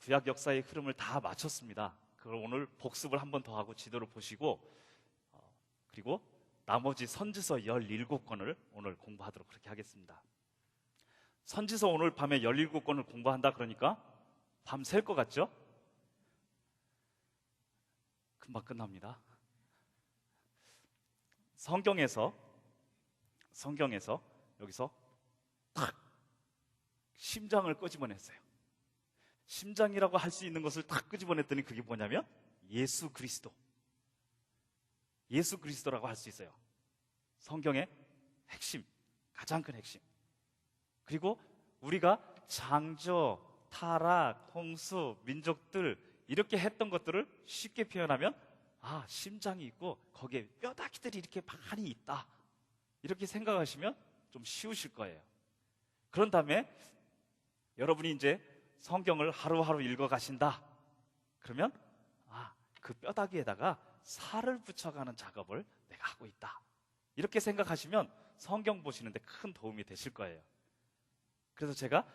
구약 역사의 흐름을 다 마쳤습니다. 그걸 오늘 복습을 한 번 더 하고 지도를 보시고 그리고 나머지 선지서 17권을 오늘 공부하도록 그렇게 하겠습니다. 선지서 오늘 밤에 17권을 공부한다 그러니까 밤 샐 것 같죠? 금방 끝납니다. 성경에서 여기서 탁 심장을 끄집어냈어요. 심장이라고 할 수 있는 것을 탁 끄집어냈더니 그게 뭐냐면 예수 그리스도라고 할 수 있어요. 성경의 핵심, 가장 큰 핵심. 그리고 우리가 창조, 타락, 홍수, 민족들 이렇게 했던 것들을 쉽게 표현하면 심장이 있고 거기에 뼈다귀들이 이렇게 많이 있다, 이렇게 생각하시면 좀 쉬우실 거예요. 그런 다음에 여러분이 이제 성경을 하루하루 읽어가신다 그러면 그 뼈다귀에다가 살을 붙여가는 작업을 내가 하고 있다, 이렇게 생각하시면 성경 보시는데 큰 도움이 되실 거예요. 그래서 제가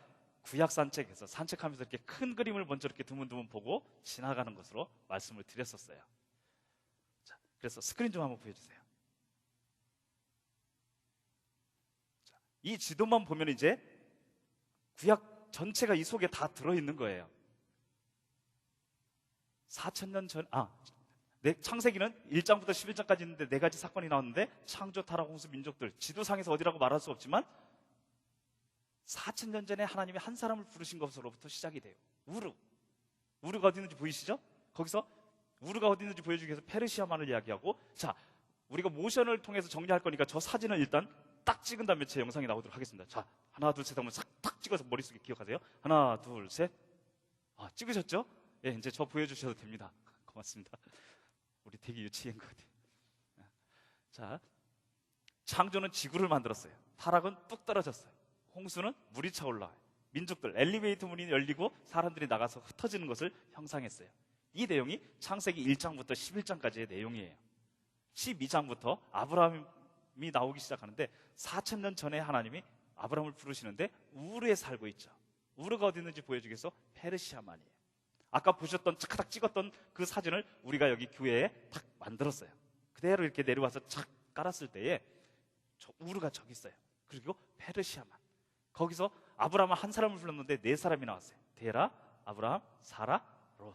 구약 산책에서 산책하면서 이렇게 큰 그림을 먼저 이렇게 드문드문 보고 지나가는 것으로 말씀을 드렸었어요. 자, 그래서 스크린 좀 한번 보여주세요. 자, 이 지도만 보면 이제 구약 전체가 이 속에 다 들어있는 거예요. 4,000년 전, 창세기는 1장부터 11장까지 있는데 4가지 사건이 나왔는데 창조, 타락, 홍수, 민족들, 지도상에서 어디라고 말할 수 없지만 4,000년 전에 하나님이 한 사람을 부르신 것으로부터 시작이 돼요. 우르가 어디 있는지 보이시죠? 거기서 우르가 어디 있는지 보여주기 위해서 페르시아만을 이야기하고, 자, 우리가 모션을 통해서 정리할 거니까 저 사진을 일단 딱 찍은 다음에 제 영상이 나오도록 하겠습니다. 자, 하나 둘 셋 하면 탁 찍어서 머릿속에 기억하세요. 하나 둘 셋. 찍으셨죠? 예, 이제 저 보여주셔도 됩니다. 고맙습니다. 우리 되게 유치한 것 같아요. 자, 창조는 지구를 만들었어요. 타락은 뚝 떨어졌어요. 홍수는 물이 차올라요. 민족들, 엘리베이터 문이 열리고 사람들이 나가서 흩어지는 것을 형상했어요. 이 내용이 창세기 1장부터 11장까지의 내용이에요. 12장부터 아브라함이 나오기 시작하는데 4,000년 전에 하나님이 아브라함을 부르시는데 우르에 살고 있죠. 우르가 어디 있는지 보여주기 위해서 페르시아만이에요. 아까 보셨던 착착 찍었던 그 사진을 우리가 여기 교회에 탁 만들었어요. 그대로 이렇게 내려와서 착 깔았을 때에 우르가 저기 있어요. 그리고 페르시아만. 거기서 아브라함은 한 사람을 불렀는데 4사람이 나왔어요. 데라, 아브라함, 사라, 롯.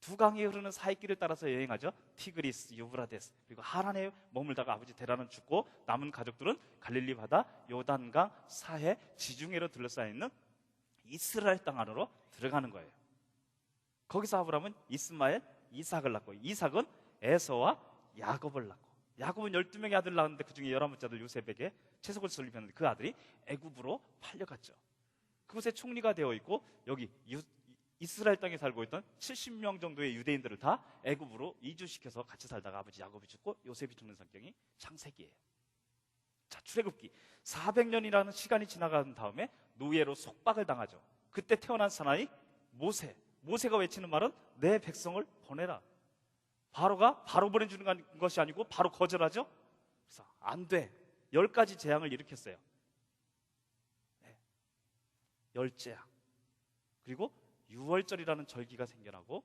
두 강이 흐르는 사이길을 따라서 여행하죠. 티그리스, 유브라데스. 그리고 하란에 머물다가 아버지 데라는 죽고 남은 가족들은 갈릴리 바다, 요단강, 사해, 지중해로 둘러싸여 있는 이스라엘 땅 안으로 들어가는 거예요. 거기서 아브라함은 이스마엘, 이삭을 낳고, 이삭은 에서와 야곱을 낳고, 야곱은 12명의 아들을 낳았는데 그 중에 11번째 아들 요셉에게 채석을 설립했는데 그 아들이 애굽으로 팔려갔죠. 그곳에 총리가 되어 있고 여기 이스라엘 땅에 살고 있던 70명 정도의 유대인들을 다 애굽으로 이주시켜서 같이 살다가 아버지 야곱이 죽고 요셉이 죽는 성경이 창세기예요. 자, 출애굽기 400년이라는 시간이 지나간 다음에 노예로 속박을 당하죠. 그때 태어난 사나이 모세가 외치는 말은 내 백성을 보내라. 바로가 바로 보내주는 것이 아니고 바로 거절하죠. 그래서 안 돼. 10가지 재앙을 일으켰어요. 10재앙. 그리고 6월절이라는 절기가 생겨나고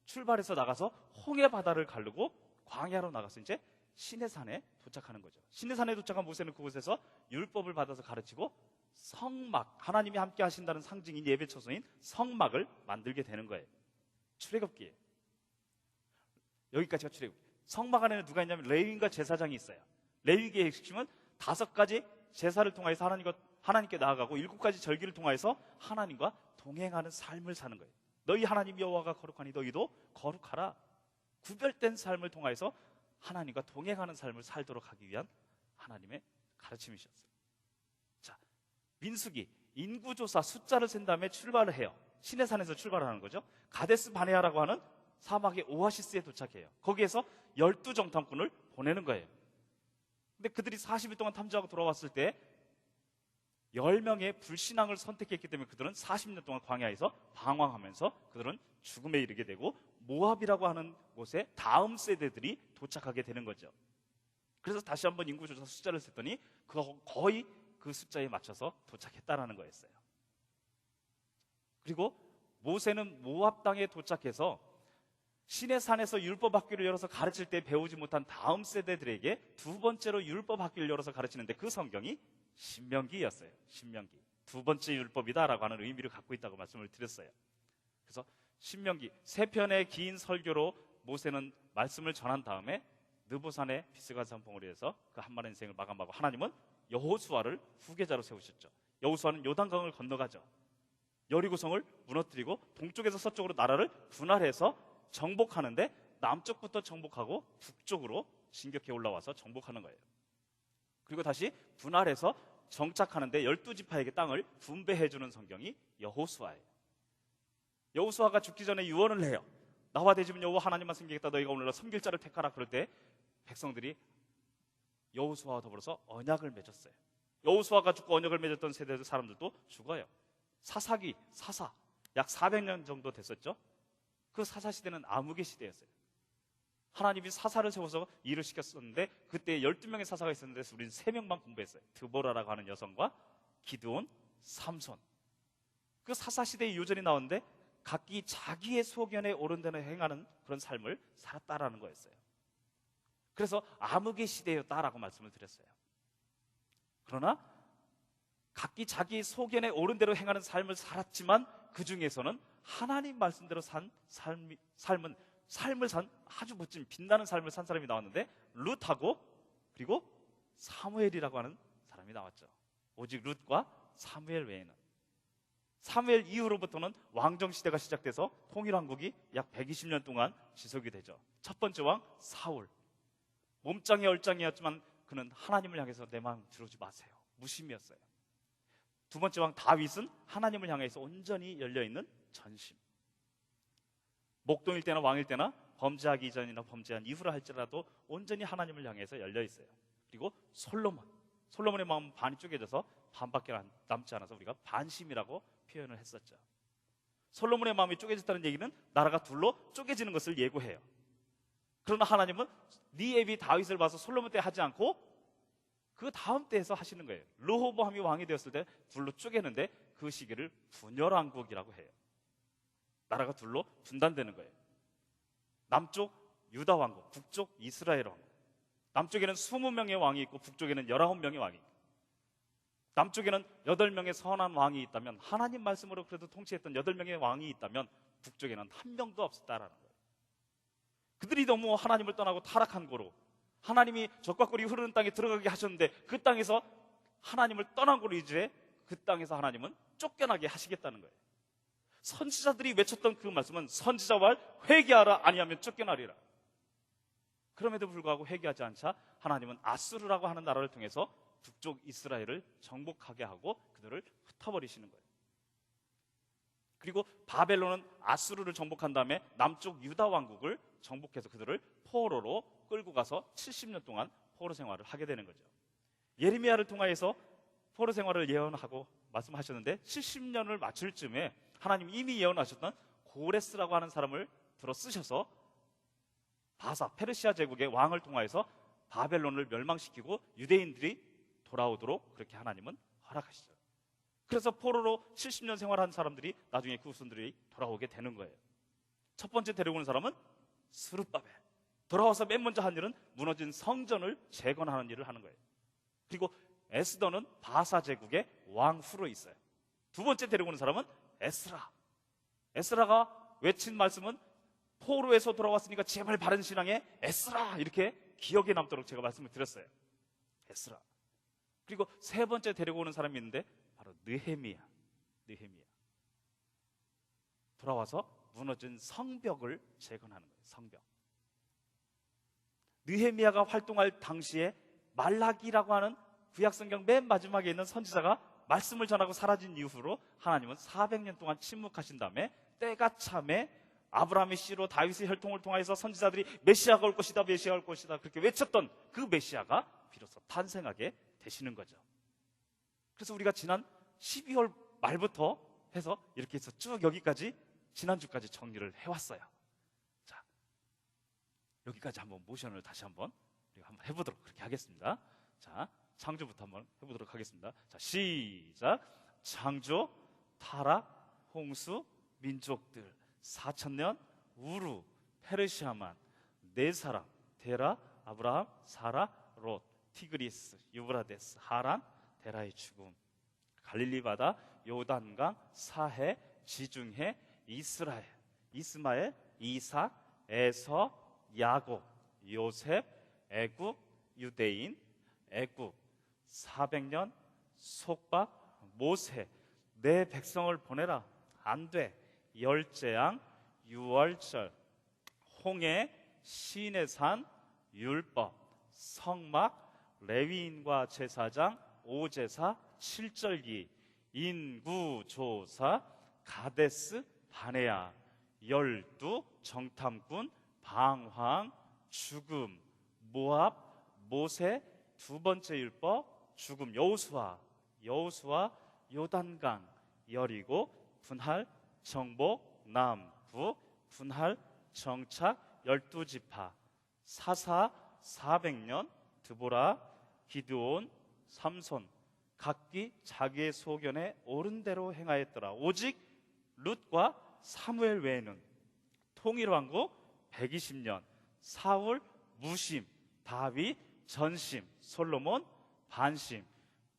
출발해서 나가서 홍해 바다를 가르고 광야로 나가서 이제 시내산에 도착하는 거죠. 시내산에 도착한 모세는 그곳에서 율법을 받아서 가르치고 성막, 하나님이 함께 하신다는 상징인 예배 처소인 성막을 만들게 되는 거예요. 출애굽기에 여기까지가 출애굽기. 성막 안에는 누가 있냐면 레위인과 제사장이 있어요. 레위기의 핵심은 5가지 제사를 통해서 하나님께 나아가고 7가지 절기를 통해서 하나님과 동행하는 삶을 사는 거예요. 너희 하나님 여호와가 거룩하니 너희도 거룩하라. 구별된 삶을 통해서 하나님과 동행하는 삶을 살도록 하기 위한 하나님의 가르침이셨어요. 자, 민수기 인구조사 숫자를 센 다음에 출발을 해요. 시내산에서 출발하는 거죠. 가데스 바네아라고 하는 사막의 오아시스에 도착해요. 거기에서 12정탐꾼을 보내는 거예요. 근데 그들이 40일 동안 탐지하고 돌아왔을 때 10명의 불신앙을 선택했기 때문에 그들은 40년 동안 광야에서 방황하면서 그들은 죽음에 이르게 되고 모압이라고 하는 곳에 다음 세대들이 도착하게 되는 거죠. 그래서 다시 한번 인구조사 숫자를 셌더니 거의 그 숫자에 맞춰서 도착했다라는 거였어요. 그리고 모세는 모압 땅에 도착해서 시내산에서 율법 학교를 열어서 가르칠 때 배우지 못한 다음 세대들에게 두 번째로 율법 학교를 열어서 가르치는데 그 성경이 신명기였어요. 신명기. 두 번째 율법이다라고 하는 의미를 갖고 있다고 말씀을 드렸어요. 그래서 신명기 세 편의 긴 설교로 모세는 말씀을 전한 다음에 느보산의 비스가 산봉우리에서 그 한 마리 인생을 마감하고 하나님은 여호수아를 후계자로 세우셨죠. 여호수아는 요단강을 건너가죠. 여리고성을 무너뜨리고 동쪽에서 서쪽으로 나라를 분할해서 정복하는데 남쪽부터 정복하고 북쪽으로 진격해 올라와서 정복하는 거예요. 그리고 다시 분할해서 정착하는데 12지파에게 땅을 분배해주는 성경이 여호수아예요. 여호수아가 죽기 전에 유언을 해요. 나와 내 집은 여호와 하나님만 섬기겠다. 너희가 오늘날 섬길 자를 택하라. 그럴 때 백성들이 여호수아와 더불어서 언약을 맺었어요. 여호수아가 죽고 언약을 맺었던 세대 사람들도 죽어요. 사사기, 사사 약 400년 정도 됐었죠. 그 사사 시대는 암흑의 시대였어요. 하나님이 사사를 세워서 일을 시켰었는데 그때 12명의 사사가 있었는데 우리는 3명만 공부했어요. 드보라라고 하는 여성과 기드온, 삼손. 그 사사 시대의 요절이 나오는데 각기 자기의 소견에 옳은 대로 행하는 그런 삶을 살았다라는 거였어요. 그래서 암흑의 시대였다라고 말씀을 드렸어요. 그러나 각기 자기 소견에 옳은 대로 행하는 삶을 살았지만 그 중에서는 하나님 말씀대로 산 삶을 산 아주 멋진 빛나는 삶을 산 사람이 나왔는데 룻하고 그리고 사무엘이라고 하는 사람이 나왔죠. 오직 룻과 사무엘 외에는. 사무엘 이후로부터는 왕정 시대가 시작돼서 통일왕국이 약 120년 동안 지속이 되죠. 첫 번째 왕 사울. 몸짱이 얼짱이었지만 그는 하나님을 향해서 내 마음 들어오지 마세요. 무심이었어요. 두 번째 왕 다윗은 하나님을 향해서 온전히 열려있는 전심. 목동일 때나 왕일 때나 범죄하기 이전이나 범죄한 이후라 할지라도 온전히 하나님을 향해서 열려있어요. 그리고 솔로몬의 마음은 반이 쪼개져서 반밖에 남지 않아서 우리가 반심이라고 표현을 했었죠. 솔로몬의 마음이 쪼개졌다는 얘기는 나라가 둘로 쪼개지는 것을 예고해요. 그러나 하나님은 네 애비 다윗을 봐서 솔로몬 때 하지 않고 그 다음 때에서 하시는 거예요. 르호보암이 왕이 되었을 때 둘로 쪼개는데 그 시기를 분열왕국이라고 해요. 나라가 둘로 분단되는 거예요. 남쪽 유다 왕국, 북쪽 이스라엘 왕국. 남쪽에는 20명의 왕이 있고 북쪽에는 19명의 왕이 있고, 남쪽에는 8명의 선한 왕이 있다면, 하나님 말씀으로 그래도 통치했던 8명의 왕이 있다면 북쪽에는 한 명도 없었다라는 거예요. 그들이 너무 하나님을 떠나고 타락한 거로 하나님이 적과 꿀이 흐르는 땅에 들어가게 하셨는데 그 땅에서 하나님을 떠난 거로 이제 그 땅에서 하나님은 쫓겨나게 하시겠다는 거예요. 선지자들이 외쳤던 그 말씀은 선지자와 회개하라 아니하면 쫓겨나리라. 그럼에도 불구하고 회개하지 않자 하나님은 아수르라고 하는 나라를 통해서 북쪽 이스라엘을 정복하게 하고 그들을 흩어버리시는 거예요. 그리고 바벨론은 아수르를 정복한 다음에 남쪽 유다 왕국을 정복해서 그들을 포로로 끌고 가서 70년 동안 포로 생활을 하게 되는 거죠. 예레미야를 통하여서 포로 생활을 예언하고 말씀하셨는데 70년을 맞출 쯤에 하나님 이미 예언하셨던 고레스라고 하는 사람을 들어 쓰셔서 페르시아 제국의 왕을 통하여서 바벨론을 멸망시키고 유대인들이 돌아오도록 그렇게 하나님은 허락하시죠. 그래서 포로로 70년 생활한 사람들이 나중에 그 후손들이 돌아오게 되는 거예요. 첫 번째 데려오는 사람은 스룹바벨. 돌아와서 맨 먼저 한 일은 무너진 성전을 재건하는 일을 하는 거예요. 그리고 에스더는 바사 제국의 왕후로 있어요. 두 번째 데려오는 사람은 에스라. 에스라가 외친 말씀은 포로에서 돌아왔으니까 제발 바른 신앙에 에스라 이렇게 기억에 남도록 제가 말씀을 드렸어요. 에스라. 그리고 세 번째 데리고 오는 사람이 있는데 바로 느헤미야. 돌아와서 무너진 성벽을 재건하는 거예요. 성벽. 느헤미야가 활동할 당시에 말라기라고 하는 구약성경 맨 마지막에 있는 선지자가 말씀을 전하고 사라진 이후로 하나님은 400년 동안 침묵하신 다음에 때가 참에 아브라함의 씨로 다윗의 혈통을 통해서 선지자들이 메시아가 올 것이다, 메시아가 올 것이다 그렇게 외쳤던 그 메시아가 비로소 탄생하게 되시는 거죠. 그래서 우리가 지난 12월 말부터 해서 이렇게 해서 쭉 여기까지 지난주까지 정리를 해왔어요. 자, 여기까지 한번 모션을 다시 한번 우리가 한번 해보도록 그렇게 하겠습니다. 자, 창조부터 한번 해보도록 하겠습니다. 자, 시작. 창조, 타락, 홍수, 민족들 4,000년 우루, 페르시아만 네 사람 데라, 아브라함, 사라, 롯, 티그리스, 유브라데스, 하란, 데라의 죽음. 갈릴리 바다, 요단강, 사해, 지중해, 이스라엘, 이스마엘, 이삭, 에서, 야곱, 요셉, 애굽, 유대인, 애굽 400년 속박, 모세 내 백성을 보내라. 안 돼. 열재앙, 유월절, 홍해, 시내산, 율법, 성막, 레위인과 제사장, 오제사, 7절기, 인구조사, 가데스, 바네아, 12, 정탐꾼, 방황, 죽음, 모압, 모세, 두 번째 율법, 죽음, 여호수아, 요단강, 여리고, 분할, 정복, 남부, 분할, 정착, 12지파, 사사, 400년, 드보라, 기드온, 삼손, 각기 자기의 소견에 옳은 대로 행하였더라. 오직 룻과 사무엘 외에는. 통일왕국 120년, 사울 무심, 다윗 전심, 솔로몬 반심,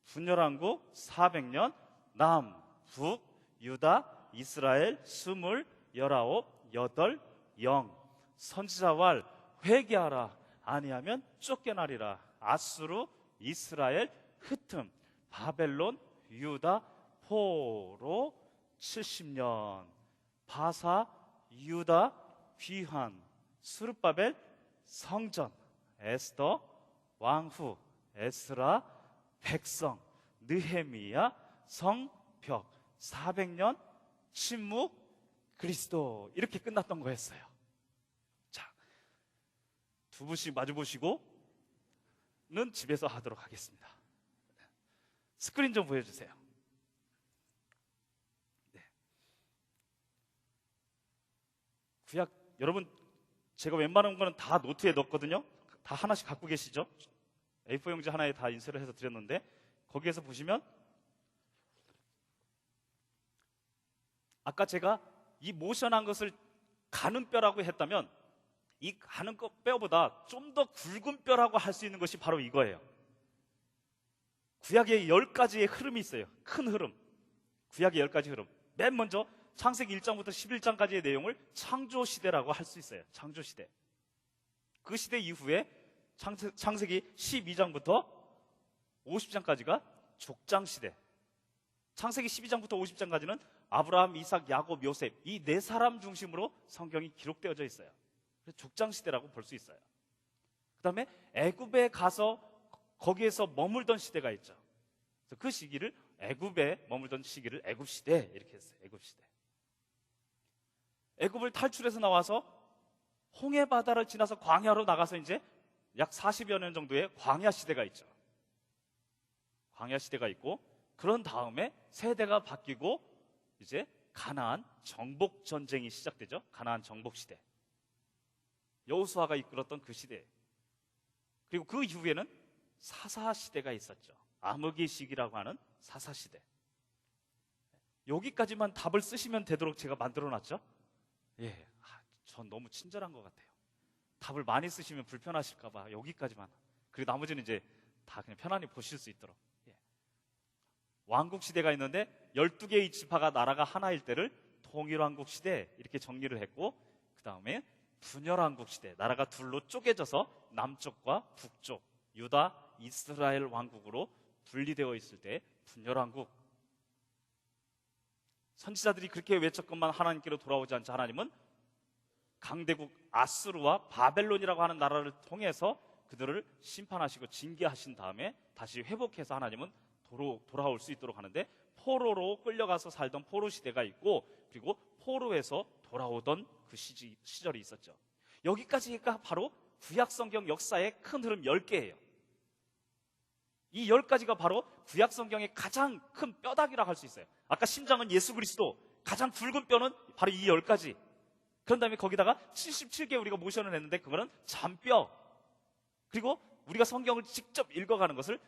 분열왕국 400년, 남북 유다 이스라엘 20, 19, 8, 0. 선지자왈 회개하라, 아니하면 쫓겨나리라. 아수르, 이스라엘, 흩음, 바벨론, 유다, 포로 70년. 바사, 유다, 귀환, 수르바벨, 성전, 에스더, 왕후, 에스라, 백성, 느헤미야, 성벽, 400년, 침묵, 그리스도. 이렇게 끝났던 거였어요. 자, 두 분씩 마주 보시고는 집에서 하도록 하겠습니다. 스크린 좀 보여주세요. 네. 구약, 여러분 제가 웬만한 거는 다 노트에 넣었거든요. 다 하나씩 갖고 계시죠? A4 용지 하나에 다 인쇄를 해서 드렸는데, 거기에서 보시면 아까 제가 이 모션한 것을 가는 뼈라고 했다면, 이 가는 뼈보다 좀 더 굵은 뼈라고 할 수 있는 것이 바로 이거예요. 구약에 10가지의 흐름이 있어요. 큰 흐름. 구약의 10가지 흐름. 맨 먼저 창세기 1장부터 11장까지의 내용을 창조시대라고 할 수 있어요. 창조시대. 그 시대 이후에 창세기 12장부터 50장까지가 족장시대. 창세기 12장부터 50장까지는 아브라함, 이삭, 야곱, 요셉, 이 네 사람 중심으로 성경이 기록되어져 있어요. 그래서 족장시대라고 볼 수 있어요. 그 다음에 애굽에 가서 거기에서 머물던 시대가 있죠. 그래서 그 시기를, 애굽에 머물던 시기를 애굽시대 이렇게 했어요. 애굽시대. 애굽을 탈출해서 나와서 홍해바다를 지나서 광야로 나가서 이제 약 40여 년 정도의 광야 시대가 있죠. 광야 시대가 있고, 그런 다음에 세대가 바뀌고 이제 가나안 정복 전쟁이 시작되죠. 가나안 정복 시대. 여호수아가 이끌었던 그 시대. 그리고 그 이후에는 사사 시대가 있었죠. 암흑의 시기라고 하는 사사 시대. 여기까지만 답을 쓰시면 되도록 제가 만들어놨죠. 예, 전 너무 친절한 것 같아요. 답을 많이 쓰시면 불편하실까봐 여기까지만. 그리고 나머지는 이제 다 그냥 편안히 보실 수 있도록. 예. 왕국 시대가 있는데 12개의 지파가 나라가 하나일 때를 통일왕국 시대 이렇게 정리를 했고, 그 다음에 분열왕국 시대, 나라가 둘로 쪼개져서 남쪽과 북쪽, 유다, 이스라엘 왕국으로 분리되어 있을 때 분열왕국. 선지자들이 그렇게 외쳤건만 하나님께로 돌아오지 않자 하나님은 강대국 아수르와 바벨론이라고 하는 나라를 통해서 그들을 심판하시고 징계하신 다음에 다시 회복해서 하나님은 돌아올 수 있도록 하는데, 포로로 끌려가서 살던 포로 시대가 있고, 그리고 포로에서 돌아오던 그 시절이 있었죠. 여기까지가 바로 구약성경 역사의 큰 흐름 10개예요. 이 10가지가 바로 구약성경의 가장 큰 뼈다귀라 할 수 있어요. 아까 심장은 예수 그리스도, 가장 굵은 뼈는 바로 이 10가지. 그런 다음에 거기다가 77개 우리가 모션을 했는데 그거는 잔뼈. 그리고 우리가 성경을 직접 읽어가는 것을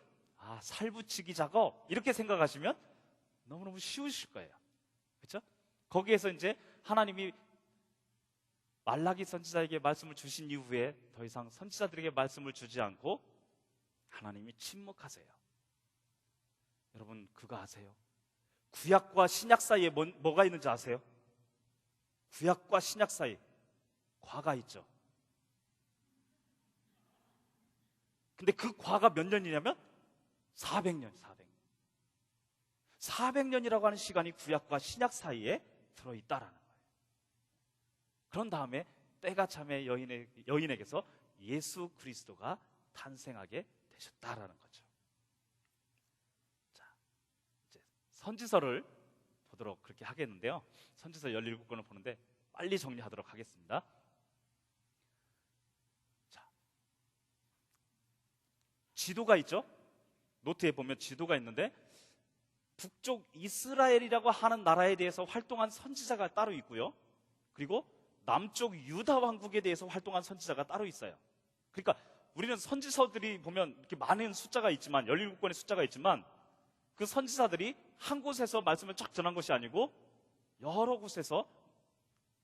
살붙이기 작업, 이렇게 생각하시면 너무너무 쉬우실 거예요. 그렇죠? 거기에서 이제 하나님이 말라기 선지자에게 말씀을 주신 이후에 더 이상 선지자들에게 말씀을 주지 않고 하나님이 침묵하세요. 여러분, 그거 아세요? 구약과 신약 사이에 뭐가 있는지 아세요? 구약과 신약 사이 과가 있죠. 근데 그 과가 몇 년이냐면 400년. 400년이라고 하는 시간이 구약과 신약 사이에 들어있다라는 거예요. 그런 다음에 때가 참에 여인에게서 예수 그리스도가 탄생하게 되셨다라는 거죠. 자, 이제 선지서를 보도록 그렇게 하겠는데요. 선지서 17권을 보는데 빨리 정리하도록 하겠습니다. 자, 지도가 있죠? 노트에 보면 지도가 있는데 북쪽 이스라엘이라고 하는 나라에 대해서 활동한 선지자가 따로 있고요. 그리고 남쪽 유다 왕국에 대해서 활동한 선지자가 따로 있어요. 그러니까 우리는 선지서들이 보면 이렇게 많은 숫자가 있지만 17권의 숫자가 있지만 그 선지자들이 한 곳에서 말씀을 쫙 전한 것이 아니고 여러 곳에서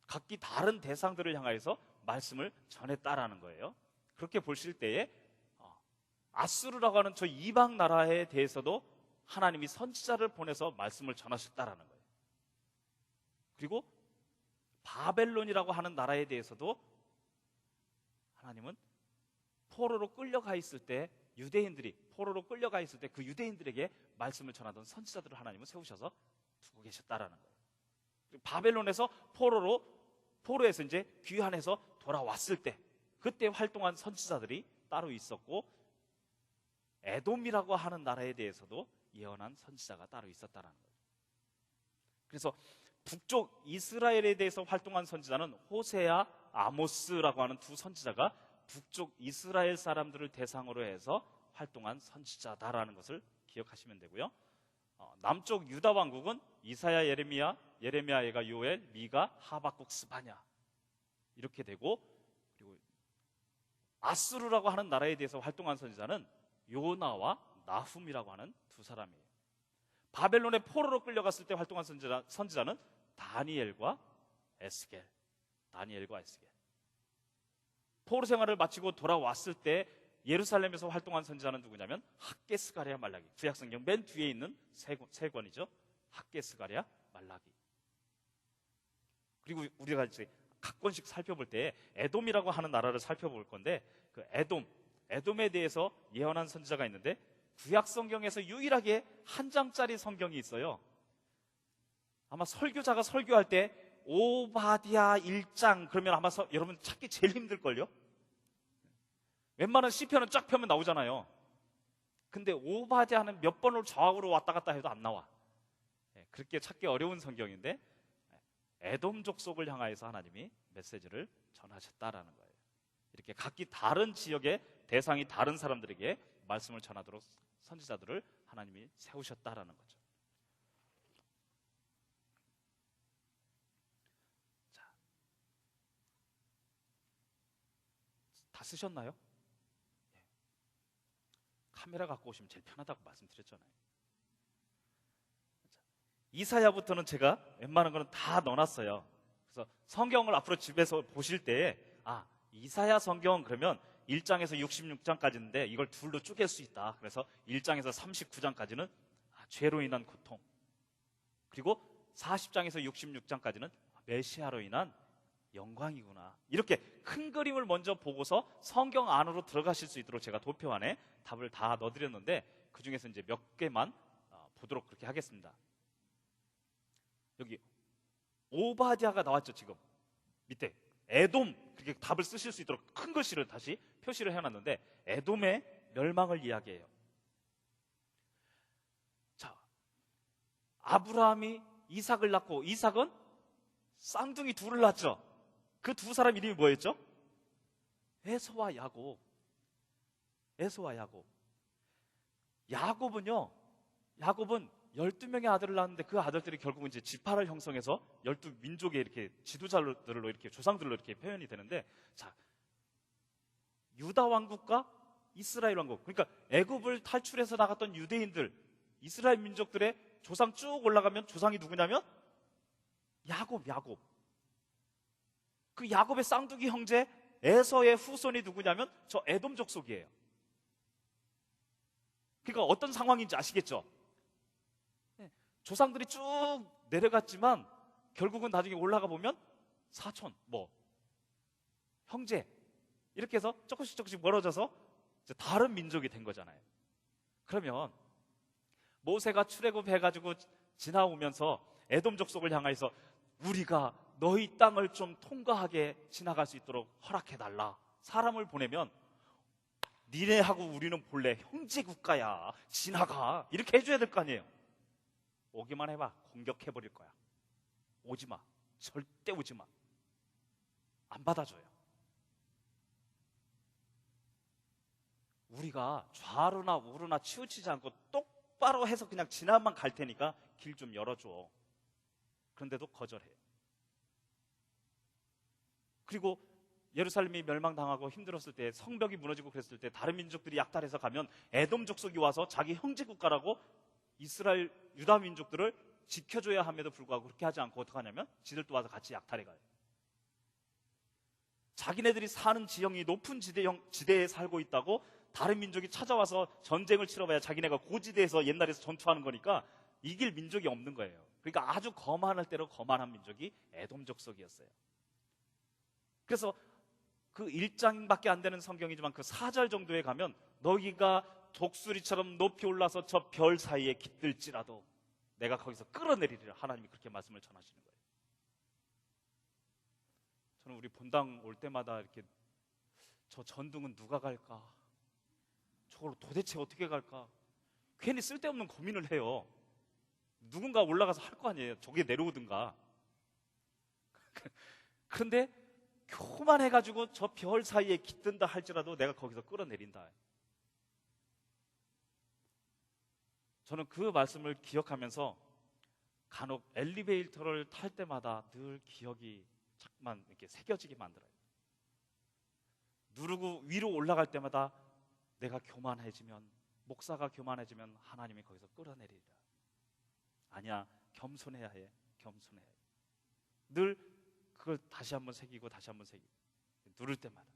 각기 다른 대상들을 향하여서 말씀을 전했다라는 거예요. 그렇게 보실 때에 아수르라고 하는 저 이방 나라에 대해서도 하나님이 선지자를 보내서 말씀을 전하셨다라는 거예요. 그리고 바벨론이라고 하는 나라에 대해서도 하나님은 포로로 끌려가 있을 때 유대인들이 포로로 끌려가 있을 때 그 유대인들에게 말씀을 전하던 선지자들을 하나님은 세우셔서 두고 계셨다라는 거예요. 그리고 바벨론에서 포로에서 이제 귀환해서 돌아왔을 때 그때 활동한 선지자들이 따로 있었고 에돔이라고 하는 나라에 대해서도 예언한 선지자가 따로 있었다라는 거예요. 그래서 북쪽 이스라엘에 대해서 활동한 선지자는 호세아, 아모스라고 하는 두 선지자가 북쪽 이스라엘 사람들을 대상으로 해서 활동한 선지자다라는 것을 기억하시면 되고요. 남쪽 유다 왕국은 이사야, 예레미야, 예가, 요엘, 미가, 하박국, 스바냐 이렇게 되고, 그리고 아수르라고 하는 나라에 대해서 활동한 선지자는 요나와 나훔이라고 하는 두 사람이에요. 바벨론의 포로로 끌려갔을 때 활동한 선지자는 다니엘과 에스겔. 포로 생활을 마치고 돌아왔을 때 예루살렘에서 활동한 선지자는 누구냐면 학개, 스가랴, 말라기. 구약성경 맨 뒤에 있는 세 권이죠. 학개, 스가랴, 말라기. 그리고 우리가 이제 각 권씩 살펴볼 때 에돔이라고 하는 나라를 살펴볼 건데 그 에돔에 대해서 예언한 선지자가 있는데 구약성경에서 유일하게 한 장짜리 성경이 있어요. 아마 설교자가 설교할 때 오바댜 1장 그러면 아마 여러분 찾기 제일 힘들걸요? 웬만한 시편은 쫙 펴면 나오잖아요. 근데 오바댜는 몇 번을 좌우로 왔다 갔다 해도 안 나와. 그렇게 찾기 어려운 성경인데 에돔 족속을 향하여서 하나님이 메시지를 전하셨다라는 거예요. 이렇게 각기 다른 지역의 대상이 다른 사람들에게 말씀을 전하도록 선지자들을 하나님이 세우셨다라는 거죠. 자, 다 쓰셨나요? 카메라 갖고 오시면 제일 편하다고 말씀드렸잖아요. 이사야부터는 제가 웬만한 거는 다 넣어놨어요. 그래서 성경을 앞으로 집에서 보실 때 이사야 성경 그러면 1장에서 66장까지인데 이걸 둘로 쪼갤 수 있다. 그래서 1장에서 39장까지는 죄로 인한 고통, 그리고 40장에서 66장까지는 메시아로 인한 영광이구나. 이렇게 큰 그림을 먼저 보고서 성경 안으로 들어가실 수 있도록 제가 도표 안에 답을 다 넣어드렸는데 그 중에서 이제 몇 개만 보도록 그렇게 하겠습니다. 여기 오바댜가 나왔죠. 지금 밑에 에돔, 그렇게 답을 쓰실 수 있도록 큰 글씨를 다시 표시를 해놨는데 에돔의 멸망을 이야기해요. 자, 아브라함이 이삭을 낳고 이삭은 쌍둥이 둘을 낳죠. 그 두 사람 이름이 뭐였죠? 에서와 야곱. 야곱은 12명의 아들을 낳았는데 그 아들들이 결국은 이제 지파를 형성해서 12민족의 이렇게 지도자들로 이렇게 조상들로 이렇게 표현이 되는데, 자, 유다 왕국과 이스라엘 왕국, 그러니까 애굽을 탈출해서 나갔던 유대인들, 이스라엘 민족들의 조상 쭉 올라가면 조상이 누구냐면 야곱. 그 야곱의 쌍둥이 형제 에서의 후손이 누구냐면 저 에돔 족속이에요. 그러니까 어떤 상황인지 아시겠죠? 조상들이 쭉 내려갔지만 결국은 나중에 올라가 보면 사촌, 형제 이렇게 해서 조금씩 멀어져서 이제 다른 민족이 된 거잖아요. 그러면 모세가 출애굽해가지고 지나오면서 에돔 족속을 향해서 우리가 너희 땅을 좀 통과하게 지나갈 수 있도록 허락해달라. 사람을 보내면 니네하고 우리는 본래 형제 국가야. 지나가. 이렇게 해줘야 될 거 아니에요. 오기만 해봐. 공격해버릴 거야. 오지마. 절대 오지마. 안 받아줘요. 우리가 좌로나 우로나 치우치지 않고 똑바로 해서 그냥 지나만 갈 테니까 길 좀 열어줘. 그런데도 거절해요. 그리고 예루살렘이 멸망당하고 힘들었을 때, 성벽이 무너지고 그랬을 때 다른 민족들이 약탈해서 가면 에돔 족속이 와서 자기 형제 국가라고 이스라엘 유다 민족들을 지켜줘야 함에도 불구하고 그렇게 하지 않고 어떻게 하냐면 지들도 와서 같이 약탈해 가요. 자기네들이 사는 지형이 높은 지대에 살고 있다고 다른 민족이 찾아와서 전쟁을 치러봐야 자기네가 고지대에서 옛날에서 전투하는 거니까 이길 민족이 없는 거예요. 그러니까 아주 거만할 대로 거만한 민족이 에돔 족속이었어요. 그래서 그 1장밖에 안 되는 성경이지만 그 4절 정도에 가면 너희가 독수리처럼 높이 올라서 저 별 사이에 깃들지라도 내가 거기서 끌어내리리라. 하나님이 그렇게 말씀을 전하시는 거예요. 저는 우리 본당 올 때마다 이렇게 저 전등은 누가 갈까? 저걸 도대체 어떻게 갈까? 괜히 쓸데없는 고민을 해요. 누군가 올라가서 할 거 아니에요. 저게 내려오든가. 그런데 교만해가지고 저 별 사이에 깃든다 할지라도 내가 거기서 끌어내린다. 저는 그 말씀을 기억하면서 간혹 엘리베이터를 탈 때마다 늘 기억이 자꾸만 이렇게 새겨지게 만들어요. 누르고 위로 올라갈 때마다 내가 교만해지면, 목사가 교만해지면 하나님이 거기서 끌어내리리라. 아니야, 겸손해야 해. 겸손해야 해. 늘 그걸 다시 한번 새기고 다시 한번 새기고 누를 때마다.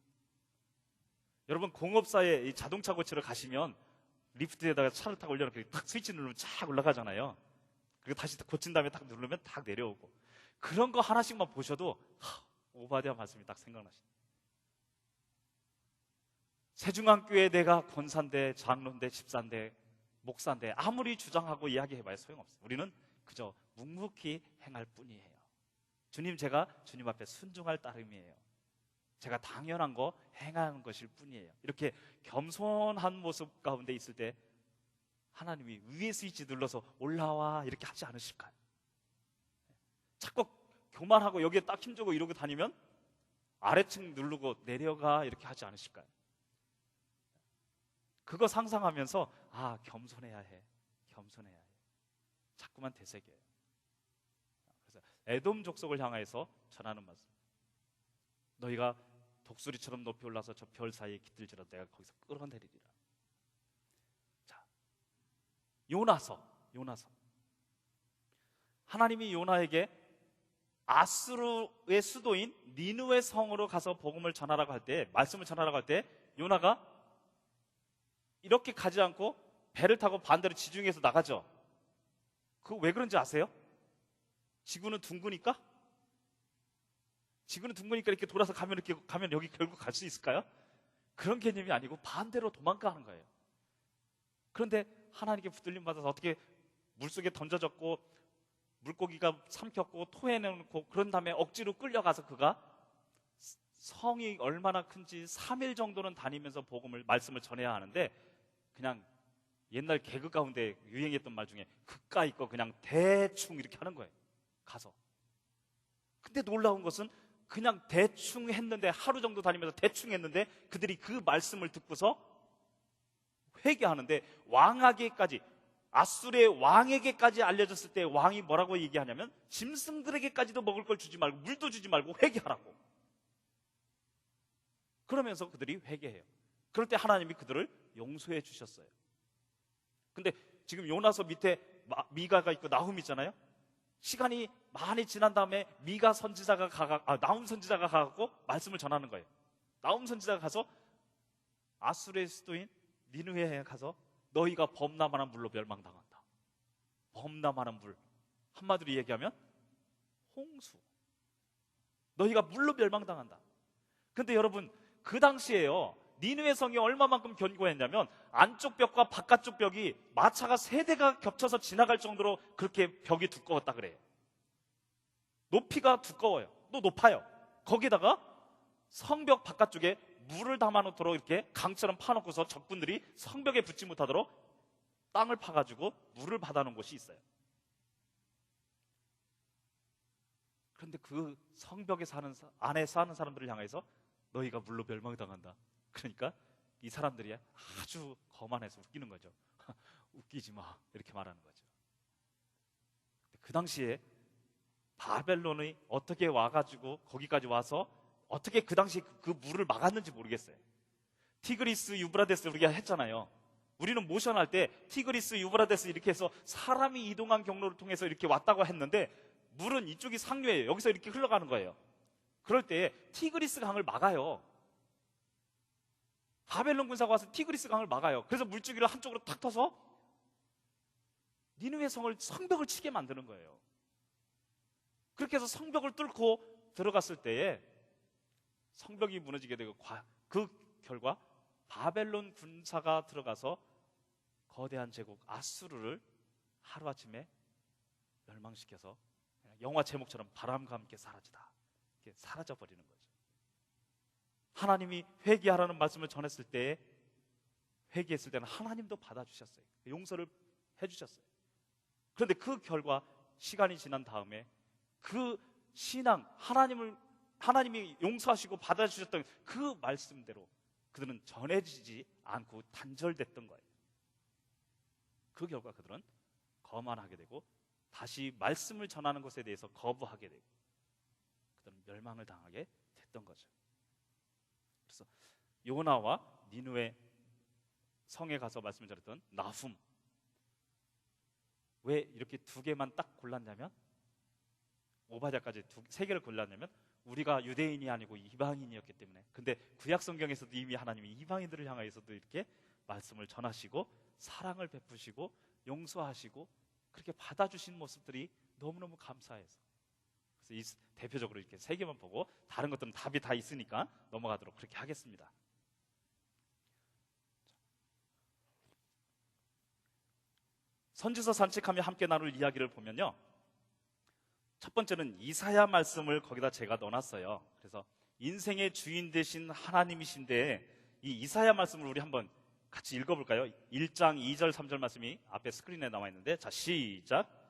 여러분, 공업사에 이 자동차 고치러 가시면 리프트에다가 차를 딱 올려놓고 딱 스위치 누르면 쫙 올라가잖아요. 그리고 다시 고친 다음에 딱 누르면 딱 내려오고. 그런 거 하나씩만 보셔도 오바댜 말씀이 딱 생각나시네요. 세중앙교회 내가 권사인데, 장로인데, 집사인데, 목사인데 아무리 주장하고 이야기해봐야 소용없어요. 우리는 그저 묵묵히 행할 뿐이에요. 주님, 제가 주님 앞에 순종할 따름이에요. 제가 당연한 거 행하는 것일 뿐이에요. 이렇게 겸손한 모습 가운데 있을 때 하나님이 위에 스위치 눌러서 올라와 이렇게 하지 않으실까요? 자꾸 교만하고 여기에 딱 힘주고 이러고 다니면 아래층 누르고 내려가 이렇게 하지 않으실까요? 그거 상상하면서 겸손해야 해. 겸손해야 해. 자꾸만 되새겨요. 그래서 에돔 족속을 향해서 전하는 말씀. 너희가 독수리처럼 높이 올라서 저 별 사이에 깃들지라도 내가 거기서 끌어내리리라. 자, 요나서. 하나님이 요나에게 아수르의 수도인 니느웨 성으로 가서 복음을 전하라고 할 때, 말씀을 전하라고 할 때 요나가 이렇게 가지 않고 배를 타고 반대로 지중해에서 나가죠. 그거 왜 그런지 아세요? 지구는 둥그니까? 지구는 둥그니까 이렇게 돌아서 가면 여기 결국 갈 수 있을까요? 그런 개념이 아니고 반대로 도망가는 거예요. 그런데 하나님께 붙들림 받아서 어떻게 물속에 던져졌고 물고기가 삼켰고 토해내고 그런 다음에 억지로 끌려가서 그가 성이 얼마나 큰지 3일 정도는 다니면서 말씀을 전해야 하는데, 그냥 옛날 개그 가운데 유행했던 말 중에 그까 있고 그냥 대충 이렇게 하는 거예요. 가서. 근데 놀라운 것은 그냥 대충 했는데, 하루 정도 다니면서 대충 했는데 그들이 그 말씀을 듣고서 회개하는데, 왕에게까지, 아수르의 왕에게까지 알려졌을 때 왕이 뭐라고 얘기하냐면 짐승들에게까지도 먹을 걸 주지 말고 물도 주지 말고 회개하라고. 그러면서 그들이 회개해요. 그럴 때 하나님이 그들을 용서해 주셨어요. 근데 지금 요나서 밑에 미가가 있고 나훔이 있잖아요. 시간이 많이 지난 다음에 나훔 선지자가 가고 말씀을 전하는 거예요. 나훔 선지자가 가서 아수르의 수도인 니느웨에 가서 너희가 범람하는 물로 멸망당한다. 범람하는 물, 한마디로 얘기하면 홍수. 너희가 물로 멸망당한다. 근데 여러분, 그 당시에요, 니느웨 성이 얼마만큼 견고했냐면 안쪽 벽과 바깥쪽 벽이 마차가 3대가 겹쳐서 지나갈 정도로 그렇게 벽이 두꺼웠다 그래요. 높이가 두꺼워요. 또 높아요. 거기다가 성벽 바깥쪽에 물을 담아놓도록 이렇게 강처럼 파놓고서 적군들이 성벽에 붙지 못하도록 땅을 파가지고 물을 받아놓은 곳이 있어요. 그런데 그 성벽에 안에 사는 사람들을 향해서 너희가 물로 멸망당한다. 그러니까 이 사람들이 아주 거만해서 웃기는 거죠. 웃기지 마, 이렇게 말하는 거죠. 그 당시에 바벨론이 어떻게 와가지고 거기까지 와서 어떻게 그 당시 그 물을 막았는지 모르겠어요. 티그리스, 유브라데스 우리가 했잖아요. 우리는 모션할 때 티그리스, 유브라데스 이렇게 해서 사람이 이동한 경로를 통해서 이렇게 왔다고 했는데 물은 이쪽이 상류예요. 여기서 이렇게 흘러가는 거예요. 그럴 때 티그리스 강을 막아요. 바벨론 군사가 와서 티그리스 강을 막아요. 그래서 물줄기를 한쪽으로 탁 터서 니느웨 성벽을 치게 만드는 거예요. 그렇게 해서 성벽을 뚫고 들어갔을 때에 성벽이 무너지게 되고 그 결과 바벨론 군사가 들어가서 거대한 제국 아수르를 하루아침에 멸망시켜서 영화 제목처럼 바람과 함께 사라지다, 이렇게 사라져버리는 거죠. 하나님이 회개하라는 말씀을 전했을 때, 회개했을 때는 하나님도 받아주셨어요. 용서를 해주셨어요. 그런데 그 결과 시간이 지난 다음에 그 신앙, 하나님이 용서하시고 받아주셨던 그 말씀대로 그들은 전해지지 않고 단절됐던 거예요. 그 결과 그들은 거만하게 되고 다시 말씀을 전하는 것에 대해서 거부하게 되고 그들은 멸망을 당하게 됐던 거죠. 그래서 요나와 니느웨 성에 가서 말씀을 전했던 나훔, 왜 이렇게 2개만 딱 골랐냐면, 오바댜까지 3개를 골랐냐면 우리가 유대인이 아니고 이방인이었기 때문에. 근데 구약 성경에서도 이미 하나님이 이방인들을 향하여서도 이렇게 말씀을 전하시고 사랑을 베푸시고 용서하시고 그렇게 받아주신 모습들이 너무너무 감사해서, 그래서 대표적으로 이렇게 3개만 보고 다른 것들은 답이 다 있으니까 넘어가도록 그렇게 하겠습니다. 선지서 산책하며 함께 나눌 이야기를 보면요, 첫 번째는 이사야 말씀을 거기다 제가 넣어놨어요. 그래서 인생의 주인 되신 하나님이신데 이 이사야 말씀을 우리 한번 같이 읽어볼까요? 1장 2절 3절 말씀이 앞에 스크린에 나와 있는데, 자, 시작.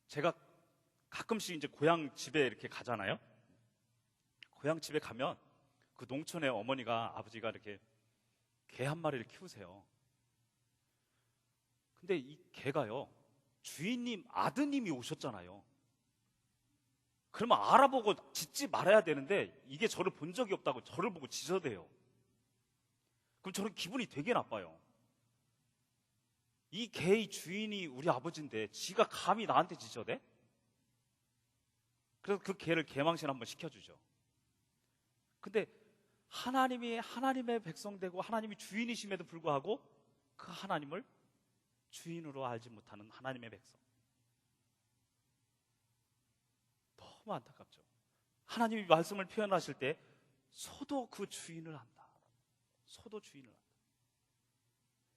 제가 가끔씩 이제 고향 집에 이렇게 가잖아요. 고향 집에 가면 그 농촌의 어머니가, 아버지가 이렇게 개 한 마리를 키우세요. 근데 이 개가요, 주인님 아드님이 오셨잖아요. 그러면 알아보고 짖지 말아야 되는데 이게 저를 본 적이 없다고 저를 보고 짖어대요. 그럼 저는 기분이 되게 나빠요. 이 개의 주인이 우리 아버지인데 지가 감히 나한테 짖어대? 그래서 그 개를 개망신 한번 시켜주죠. 근데 하나님이 하나님의 백성 되고 하나님이 주인이심에도 불구하고 그 하나님을 주인으로 알지 못하는 하나님의 백성, 너무 안타깝죠. 하나님이 말씀을 표현하실 때 소도 그 주인을 안다, 소도 주인을 안다,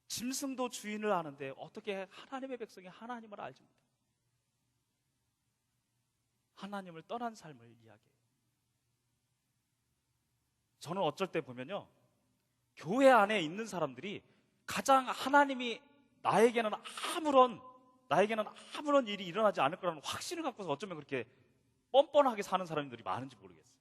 짐승도 주인을 아는데 어떻게 하나님의 백성이 하나님을 알지 못해? 하나님을 떠난 삶을 이야기해요. 저는 어쩔 때 보면요, 교회 안에 있는 사람들이 가장 하나님이 나에게는 아무런 일이 일어나지 않을 거라는 확신을 갖고서 어쩌면 그렇게 뻔뻔하게 사는 사람들이 많은지 모르겠어요.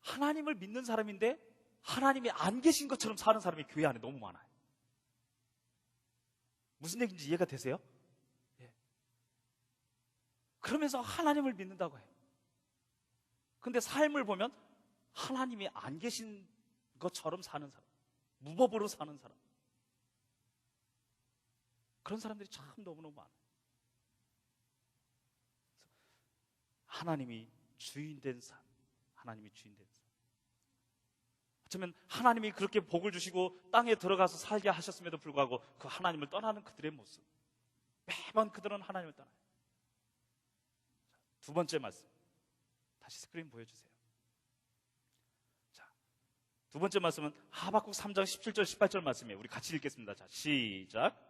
하나님을 믿는 사람인데 하나님이 안 계신 것처럼 사는 사람이 교회 안에 너무 많아요. 무슨 얘기인지 이해가 되세요? 예. 그러면서 하나님을 믿는다고 해요. 근데 삶을 보면 하나님이 안 계신 것처럼 사는 사람, 무법으로 사는 사람, 그런 사람들이 참 너무너무 많아요. 하나님이 주인 된 삶, 하나님이 주인 된 삶. 어쩌면 하나님이 그렇게 복을 주시고 땅에 들어가서 살게 하셨음에도 불구하고 그 하나님을 떠나는 그들의 모습, 매번 그들은 하나님을 떠나요. 두 번째 말씀, 다시 스크린 보여주세요. 자, 두 번째 말씀은 하박국 3장 17절 18절 말씀이에요. 우리 같이 읽겠습니다. 자, 시작.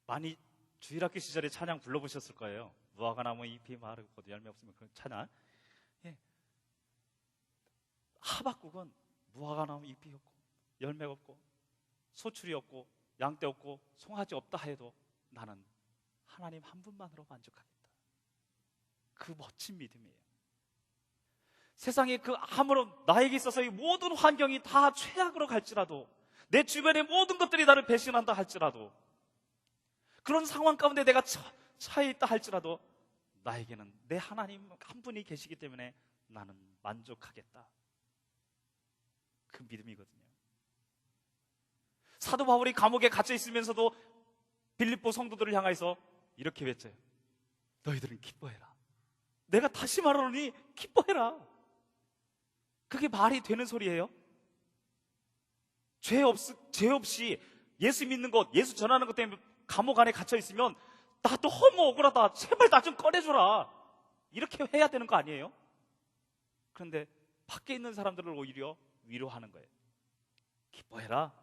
많이 주일학교 시절에 찬양 불러보셨을 거예요. 무화과 나무 잎이 마르고 열매 없으면 그런 찬양. 예. 하박국은 무화과 나무 잎이 없고 열매가 없고 소출이 없고 양떼 없고 송아지 없다 해도 나는 하나님 한 분만으로 만족하겠다. 그 멋진 믿음이에요. 세상에 그 아무런 나에게 있어서 이 모든 환경이 다 최악으로 갈지라도, 내 주변의 모든 것들이 나를 배신한다 할지라도, 그런 상황 가운데 내가 처해 있다 할지라도 나에게는 내 하나님 한 분이 계시기 때문에 나는 만족하겠다. 그 믿음이거든요. 사도 바울이 감옥에 갇혀 있으면서도 빌립보 성도들을 향해서 이렇게 외쳐요. 너희들은 기뻐해라. 내가 다시 말하노니 기뻐해라. 그게 말이 되는 소리예요? 죄 없이 예수 믿는 것, 예수 전하는 것 때문에 감옥 안에 갇혀 있으면 나도 너무 억울하다. 제발 나 좀 꺼내줘라. 이렇게 해야 되는 거 아니에요? 그런데 밖에 있는 사람들을 오히려 위로하는 거예요. 기뻐해라.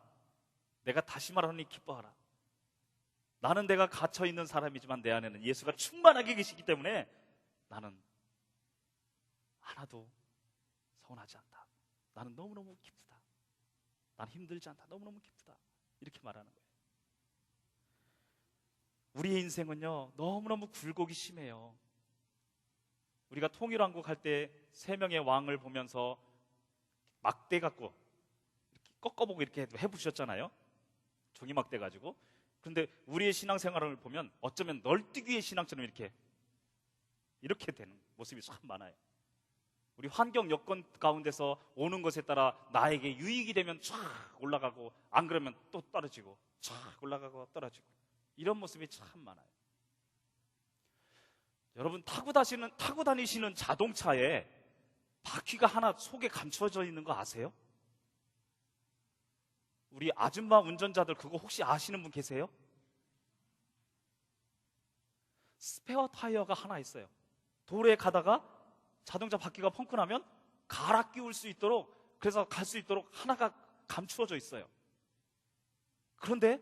내가 다시 말하니 기뻐하라. 나는 내가 갇혀 있는 사람이지만 내 안에는 예수가 충만하게 계시기 때문에 나는 하나도 서운하지 않다. 나는 너무너무 기쁘다. 나는 힘들지 않다. 너무너무 기쁘다. 이렇게 말하는 거예요. 우리의 인생은요, 너무너무 굴곡이 심해요. 우리가 통일왕국 할 때 3명의 왕을 보면서 막대 갖고 이렇게 꺾어보고 이렇게 해보셨잖아요. 종이 막대 가지고. 그런데 우리의 신앙생활을 보면 어쩌면 널뛰기의 신앙처럼 이렇게 되는 모습이 참 많아요. 우리 환경 여건 가운데서 오는 것에 따라 나에게 유익이 되면 쫙 올라가고, 안 그러면 또 떨어지고, 쫙 올라가고 떨어지고, 이런 모습이 참 많아요. 여러분, 타고 다니시는 자동차에 바퀴가 하나 속에 감춰져 있는 거 아세요? 우리 아줌마 운전자들 그거 혹시 아시는 분 계세요? 스페어 타이어가 하나 있어요. 도로에 가다가 자동차 바퀴가 펑크 나면 갈아 끼울 수 있도록, 그래서 갈 수 있도록 하나가 감추어져 있어요. 그런데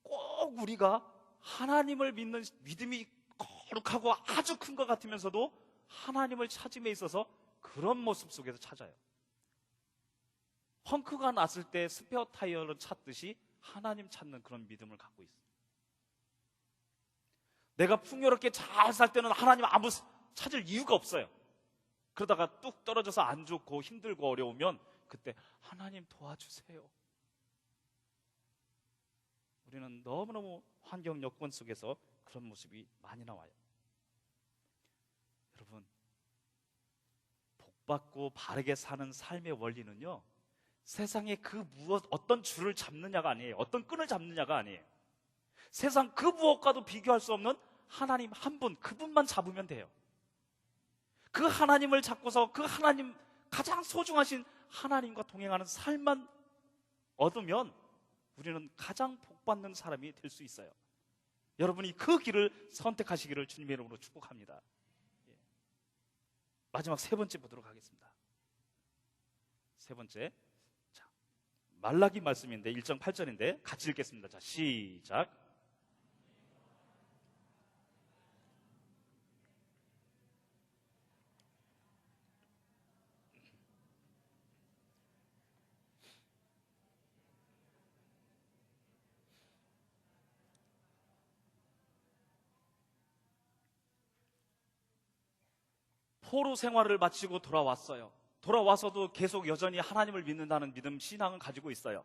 꼭 우리가 하나님을 믿는 믿음이 거룩하고 아주 큰 것 같으면서도 하나님을 찾음에 있어서 그런 모습 속에서 찾아요. 펑크가 났을 때 스페어 타이어를 찾듯이 하나님 찾는 그런 믿음을 갖고 있어요. 내가 풍요롭게 잘 살 때는 하나님 아무 찾을 이유가 없어요. 그러다가 뚝 떨어져서 안 좋고 힘들고 어려우면 그때 하나님 도와주세요. 우리는 너무너무 환경 여건 속에서 그런 모습이 많이 나와요. 여러분, 복받고 바르게 사는 삶의 원리는요, 세상에 그 어떤 줄을 잡느냐가 아니에요. 어떤 끈을 잡느냐가 아니에요. 세상 그 무엇과도 비교할 수 없는 하나님 한 분, 그분만 잡으면 돼요. 그 하나님을 잡고서 그 하나님, 가장 소중하신 하나님과 동행하는 삶만 얻으면 우리는 가장 복받는 사람이 될 수 있어요. 여러분이 그 길을 선택하시기를 주님의 이름으로 축복합니다. 마지막 세 번째 보도록 하겠습니다. 세 번째, 자, 말라기 말씀인데 1장 8절인데 같이 읽겠습니다. 자, 시작. 포로 생활을 마치고 돌아왔어요. 돌아와서도 계속 여전히 하나님을 믿는다는 믿음, 신앙은 가지고 있어요.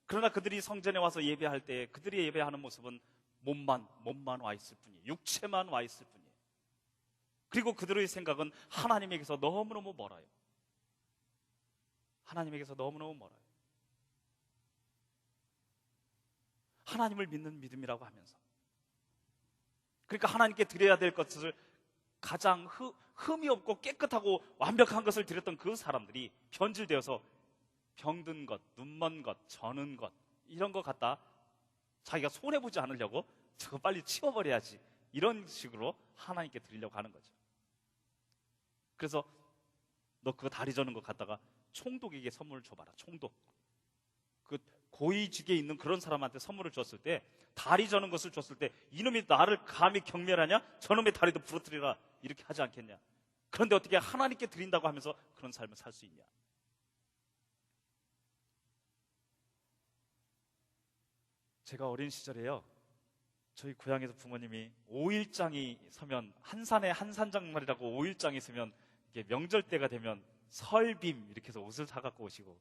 그러나 그들이 성전에 와서 예배할 때 그들이 예배하는 모습은 몸만 와 있을 뿐이에요. 육체만 와 있을 뿐이에요. 그리고 그들의 생각은 하나님에게서 너무너무 멀어요. 하나님에게서 너무너무 멀어요. 하나님을 믿는 믿음이라고 하면서, 그러니까 하나님께 드려야 될 것을 가장 흠이 없고 깨끗하고 완벽한 것을 드렸던 그 사람들이 변질되어서 병든 것, 눈먼 것, 저는 것, 이런 거 갖다 자기가 손해보지 않으려고 저거 빨리 치워버려야지, 이런 식으로 하나님께 드리려고 하는 거죠. 그래서 너 그거 다리 저는 거 갖다가 총독에게 선물을 줘봐라. 총독, 그 고위직에 있는 그런 사람한테 선물을 줬을 때, 다리 저는 것을 줬을 때 이놈이 나를 감히 경멸하냐? 저놈의 다리도 부러뜨리라, 이렇게 하지 않겠냐? 그런데 어떻게 하나님께 드린다고 하면서 그런 삶을 살 수 있냐? 제가 어린 시절에요, 저희 고향에서 부모님이 5일장이 서면, 한산에 한산장말이라고 5일장이 서면 이게 명절 때가 되면 설빔 이렇게 해서 옷을 사갖고 오시고,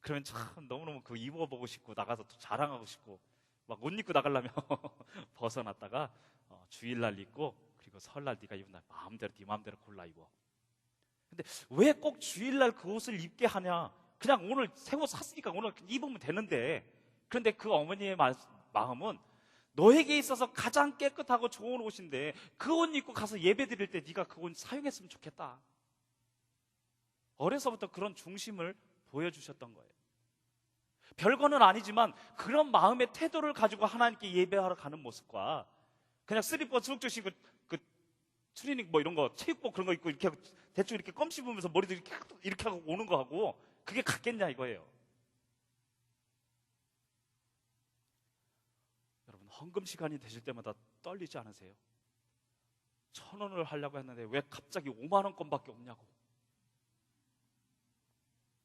그러면 참 너무너무 그거 입어보고 싶고 나가서 또 자랑하고 싶고 막 옷 입고 나가려면 벗어놨다가 주일날 입고, 그리고 설날 네가 입은 날 마음대로 네 마음대로 골라 입어. 근데 왜 꼭 주일날 그 옷을 입게 하냐? 그냥 오늘 새 옷 샀으니까 오늘 입으면 되는데. 그런데 그 어머니의 마음은 너에게 있어서 가장 깨끗하고 좋은 옷인데 그 옷 입고 가서 예배 드릴 때 네가 그 옷 사용했으면 좋겠다. 어려서부터 그런 중심을 보여주셨던 거예요. 별거는 아니지만 그런 마음의 태도를 가지고 하나님께 예배하러 가는 모습과 그냥 슬리퍼 쭉 신고 그 추리닝 뭐 이런 거 체육복 그런 거 입고 이렇게 하고 대충 이렇게 껌 씹으면서 머리도 이렇게 하고 오는 거하고 그게 같겠냐 이거예요. 여러분, 헌금 시간이 되실 때마다 떨리지 않으세요? 1,000원을 하려고 했는데 왜 갑자기 5만 원권밖에 없냐고.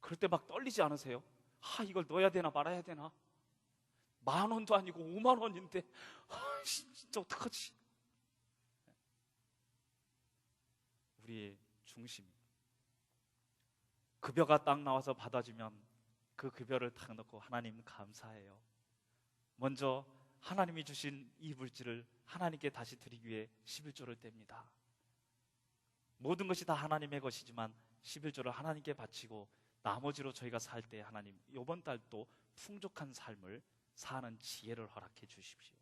그럴 때 막 떨리지 않으세요? 이걸 넣어야 되나 말아야 되나? 10,000원도 아니고 5만 원인데 진짜 어떡하지? 우리의 중심, 급여가 딱 나와서 받아주면 그 급여를 딱 넣고 하나님 감사해요. 먼저 하나님이 주신 이 물질을 하나님께 다시 드리기 위해 11조를 뗍니다. 모든 것이 다 하나님의 것이지만 11조를 하나님께 바치고 나머지로 저희가 살 때 하나님 이번 달도 풍족한 삶을 사는 지혜를 허락해 주십시오.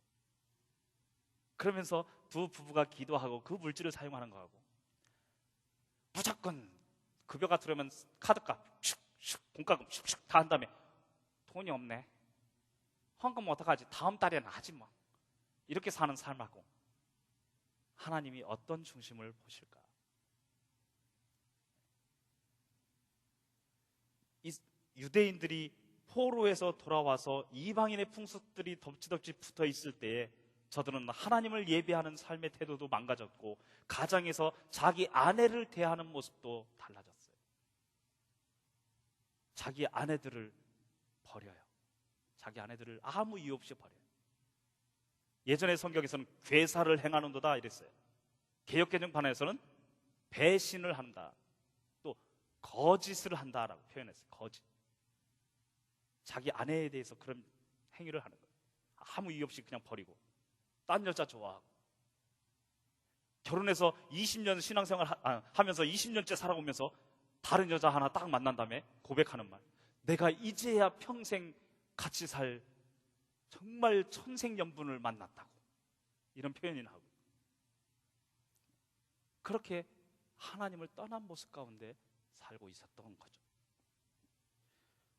그러면서 두 부부가 기도하고 그 물질을 사용하는 거하고, 무조건 급여가 들어오면 카드값 슉슉 공과금 슉슉 다 한 다음에 돈이 없네, 헌금 어떡하지, 다음 달에는 하지 뭐, 이렇게 사는 삶하고 하나님이 어떤 중심을 보실까? 이 유대인들이 포로에서 돌아와서 이방인의 풍습들이 덮치덮치 붙어 있을 때에 저들은 하나님을 예배하는 삶의 태도도 망가졌고 가정에서 자기 아내를 대하는 모습도 달라졌어요. 자기 아내들을 버려요. 자기 아내들을 아무 이유 없이 버려요. 예전의 성경에서는 괴사를 행하는도다 이랬어요. 개역개정판에서는 배신을 한다, 또 거짓을 한다라고 표현했어요. 거짓. 자기 아내에 대해서 그런 행위를 하는 거예요. 아무 이유 없이 그냥 버리고 딴 여자 좋아하고, 결혼해서 20년 신앙생활 하면서 20년째 살아오면서 다른 여자 하나 딱 만난 다음에 고백하는 말, 내가 이제야 평생 같이 살 정말 천생연분을 만났다고, 이런 표현이나 하고, 그렇게 하나님을 떠난 모습 가운데 살고 있었던 거죠.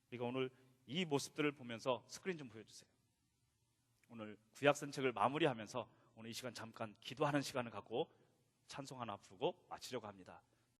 우리가 오늘 이 모습들을 보면서 스크린 좀 보여주세요. 오늘 구약 산책을 마무리하면서 오늘 이 시간 잠깐 기도하는 시간을 갖고 찬송 하나 부르고 마치려고 합니다.